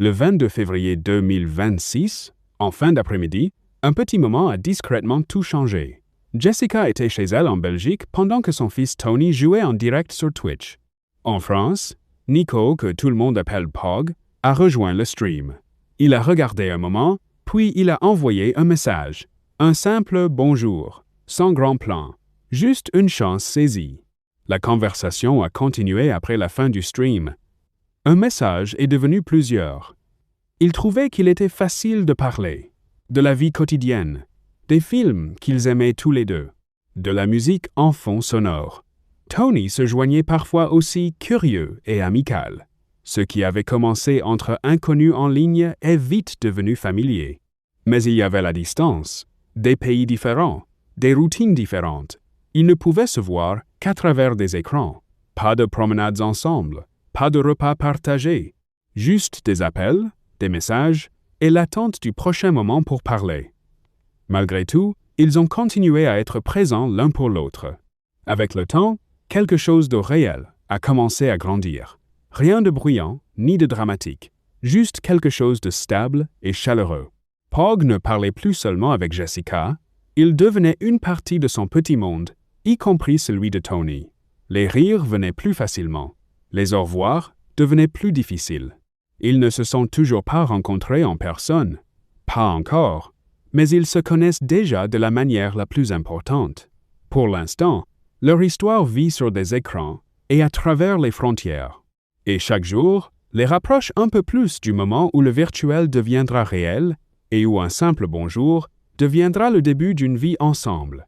Le 22 février 2026, en fin d'après-midi, un petit moment a discrètement tout changé. Jessica était chez elle en Belgique pendant que son fils Tony jouait en direct sur Twitch. En France, Nico, que tout le monde appelle Pog, a rejoint le stream. Il a regardé un moment, puis il a envoyé un message. Un simple « bonjour », sans grand plan. Juste une chance saisie. La conversation a continué après la fin du stream. Un message est devenu plusieurs. Ils trouvaient qu'il était facile de parler, de la vie quotidienne, des films qu'ils aimaient tous les deux, de la musique en fond sonore. Tony se joignait parfois aussi curieux et amical. Ce qui avait commencé entre inconnus en ligne est vite devenu familier. Mais il y avait la distance, des pays différents, des routines différentes. Ils ne pouvaient se voir qu'à travers des écrans. Pas de promenades ensemble, pas de repas partagés. Juste des appels, des messages et l'attente du prochain moment pour parler. Malgré tout, ils ont continué à être présents l'un pour l'autre. Avec le temps, quelque chose de réel a commencé à grandir. Rien de bruyant, ni de dramatique, juste quelque chose de stable et chaleureux. Pog ne parlait plus seulement avec Jessica, il devenait une partie de son petit monde, y compris celui de Tony. Les rires venaient plus facilement, les au revoir devenaient plus difficiles. Ils ne se sont toujours pas rencontrés en personne, pas encore, mais ils se connaissent déjà de la manière la plus importante. Pour l'instant, leur histoire vit sur des écrans et à travers les frontières. Et chaque jour, les rapproche un peu plus du moment où le virtuel deviendra réel et où un simple bonjour deviendra le début d'une vie ensemble.